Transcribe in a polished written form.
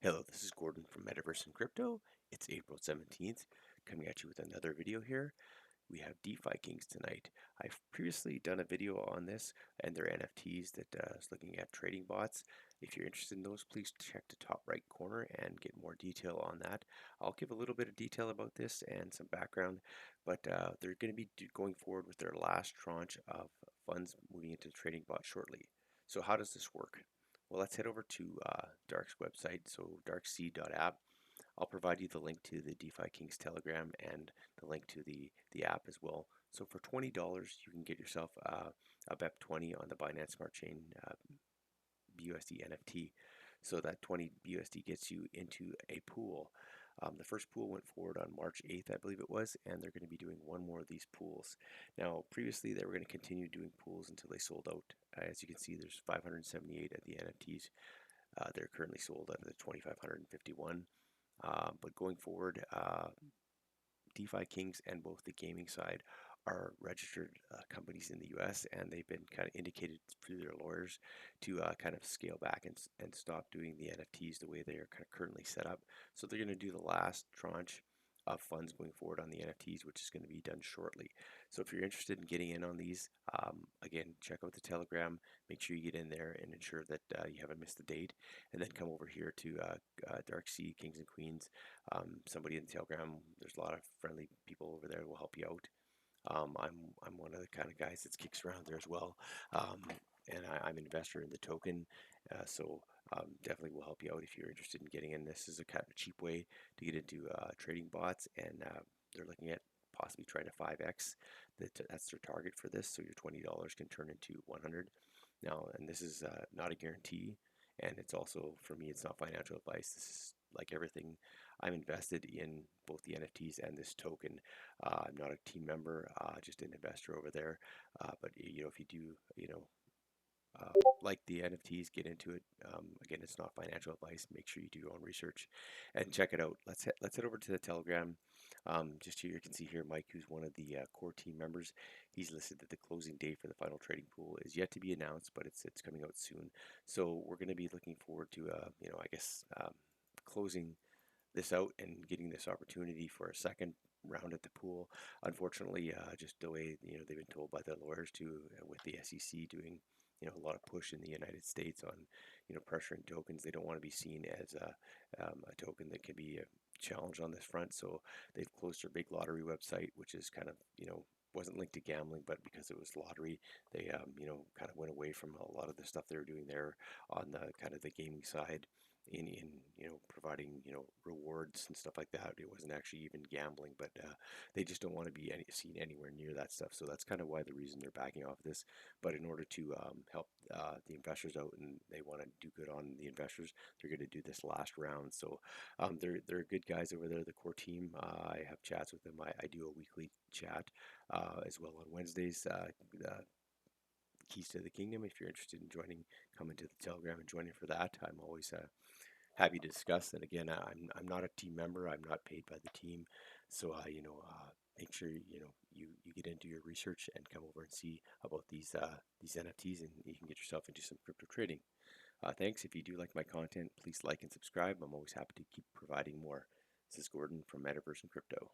Hello, this is Gordon from Metaverse and Crypto. It's April 17th, coming at you with another video here. We have DefiKings tonight. I've previously done a video on this and their NFTs that is looking at trading bots. If you're interested in those, please check the top right corner and get more detail on that. I'll give a little bit of detail about this and some background, but they're going to be going forward with their last tranche of funds moving into the trading bot shortly. So how does this work? Well, let's head over to Dark's website, so darkseed.app. I'll provide you the link to the DefiKings Telegram and the link to the app as well. So for $20, you can get yourself a BEP20 on the Binance Smart Chain BUSD NFT. So that 20 BUSD gets you into a pool. The first pool went forward on March 8th, I believe it was, and they're going to be doing one more of these pools. Now, previously they were going to continue doing pools until they sold out. As you can see, there's 578 of the NFTs. They're currently sold out of the 2,551. But going forward, DefiKings and both the gaming side are registered companies in the US, and they've been kind of indicated through their lawyers to kind of scale back and stop doing the NFTs the way they are kind of currently set up. So they're going to do the last tranche of funds going forward on the NFTs, which is going to be done shortly. So if you're interested in getting in on these, again, check out the Telegram. Make sure you get in there and ensure that you haven't missed the date, and then come over here to Dark Sea Kings and Queens. Somebody in the Telegram, there's a lot of friendly people over there who will help you out. I'm one of the kind of guys that kicks around there as well, and I'm an investor in the token, so definitely will help you out if you're interested in getting in. This is a kind of cheap way to get into trading bots, and they're looking at possibly trying to 5x. That's their target for this, so your $20 can turn into 100. Now, and this is not a guarantee, and it's also, for me, it's not financial advice. This is like everything. I'm invested in both the NFTs and this token. I'm not a team member, just an investor over there. But if you do, like the NFTs, get into it. Again, it's not financial advice. Make sure you do your own research and check it out. Let's head over to the Telegram. Just here, you can see here Mike, who's one of the core team members. He's listed that the closing date for the final trading pool is yet to be announced, but it's coming out soon. So we're going to be looking forward to I guess closing this out and getting this opportunity for a second round at the pool. Unfortunately, just the way they've been told by the lawyers to, with the SEC doing a lot of push in the United States on pressuring tokens. They don't want to be seen as a token that can be challenged on this front. So they've closed their big lottery website, which is kind of wasn't linked to gambling, but because it was lottery, they kind of went away from a lot of the stuff they were doing there on the kind of the gaming side in providing rewards and stuff like that. It wasn't actually even gambling, but they just don't want to be seen anywhere near that stuff. So that's kind of why the reason they're backing off this. But in order to help the investors out, and they want to do good on the investors, they're going to do this last round. So they're good guys over there, the core team. I have chats with them. I do a weekly chat as well on Wednesdays. Keys to the Kingdom. If you're interested in joining, come into the Telegram and joining for that. I'm always happy to discuss. And again, I'm not a team member. I'm not paid by the team, so make sure you get into your research and come over and see about these NFTs, and you can get yourself into some crypto trading. Thanks. If you do like my content, please like and subscribe. I'm always happy to keep providing more. This is Gordon from Metaverse and Crypto.